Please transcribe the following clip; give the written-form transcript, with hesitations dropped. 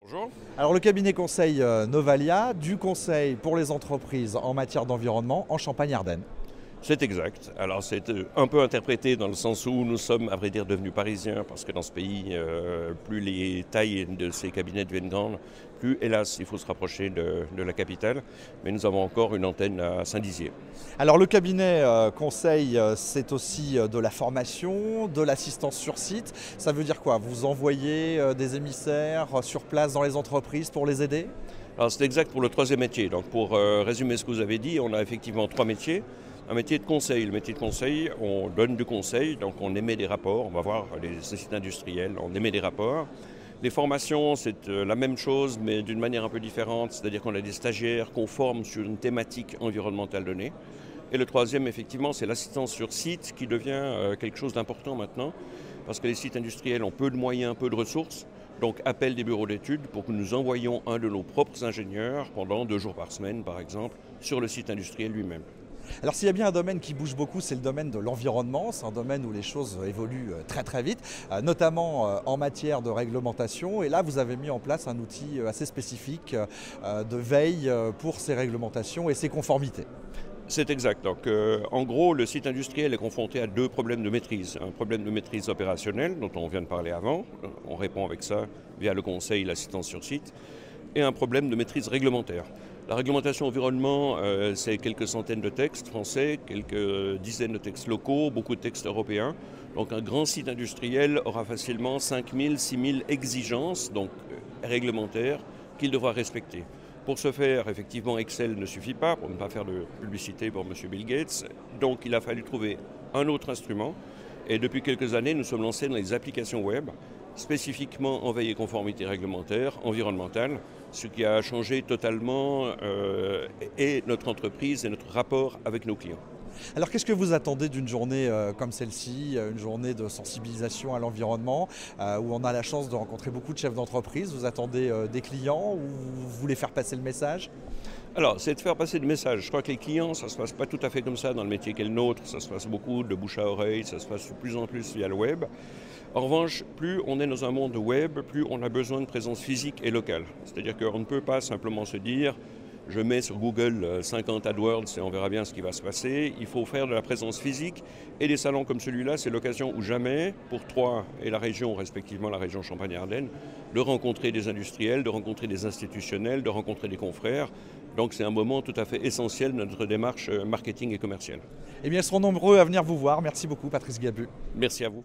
Bonjour. Alors le cabinet conseil Novalia, du conseil pour les entreprises en matière d'environnement en Champagne-Ardenne. C'est exact. Alors c'est un peu interprété dans le sens où nous sommes, à vrai dire, devenus parisiens, parce que dans ce pays, plus les tailles de ces cabinets deviennent grandes, plus, hélas, il faut se rapprocher de la capitale. Mais nous avons encore une antenne à Saint-Dizier. Alors le cabinet conseil, c'est aussi de la formation, de l'assistance sur site. Ça veut dire quoi? Vous envoyez des émissaires sur place dans les entreprises pour les aider? Alors c'est exact pour le troisième métier. Donc pour résumer ce que vous avez dit, on a effectivement trois métiers. Un métier de conseil. Le métier de conseil, on donne du conseil, donc on émet des rapports. On va voir les sites industriels, on émet des rapports. Les formations, c'est la même chose, mais d'une manière un peu différente. C'est-à-dire qu'on a des stagiaires qu'on forme sur une thématique environnementale donnée. Et le troisième, effectivement, c'est l'assistance sur site qui devient quelque chose d'important maintenant, parce que les sites industriels ont peu de moyens, peu de ressources. Donc appel des bureaux d'études pour que nous envoyions un de nos propres ingénieurs pendant 2 jours par semaine, par exemple, sur le site industriel lui-même. Alors s'il y a bien un domaine qui bouge beaucoup, c'est le domaine de l'environnement. C'est un domaine où les choses évoluent très très vite, notamment en matière de réglementation. Et là, vous avez mis en place un outil assez spécifique de veille pour ces réglementations et ces conformités. C'est exact. Donc, en gros, le site industriel est confronté à deux problèmes de maîtrise. Un problème de maîtrise opérationnelle, dont on vient de parler avant. On répond avec ça via le conseil, l'assistance sur site. Et un problème de maîtrise réglementaire. La réglementation environnement, c'est quelques centaines de textes français, quelques dizaines de textes locaux, beaucoup de textes européens. Donc un grand site industriel aura facilement 5000, 6000 exigences donc, réglementaires qu'il devra respecter. Pour ce faire, effectivement, Excel ne suffit pas, pour ne pas faire de publicité pour M. Bill Gates. Donc il a fallu trouver un autre instrument. Et depuis quelques années, nous sommes lancés dans les applications web, spécifiquement en veille et conformité réglementaire, environnementale, ce qui a changé totalement et notre entreprise et notre rapport avec nos clients. Alors qu'est-ce que vous attendez d'une journée comme celle-ci, une journée de sensibilisation à l'environnement, où on a la chance de rencontrer beaucoup de chefs d'entreprise? Vous attendez des clients ou vous voulez faire passer le message? Alors, c'est de faire passer le message. Je crois que les clients, ça ne se passe pas tout à fait comme ça dans le métier qu'est le nôtre. Ça se passe beaucoup de bouche à oreille, ça se passe de plus en plus via le web. En revanche, plus on est dans un monde web, plus on a besoin de présence physique et locale. C'est-à-dire qu'on ne peut pas simplement se dire je mets sur Google 50 AdWords et on verra bien ce qui va se passer. Il faut faire de la présence physique et des salons comme celui-là, c'est l'occasion ou jamais pour Troyes et la région, respectivement la région Champagne-Ardenne, de rencontrer des industriels, de rencontrer des institutionnels, de rencontrer des confrères. Donc c'est un moment tout à fait essentiel de notre démarche marketing et commerciale. Eh bien, ils seront nombreux à venir vous voir. Merci beaucoup, Patrice Gabu. Merci à vous.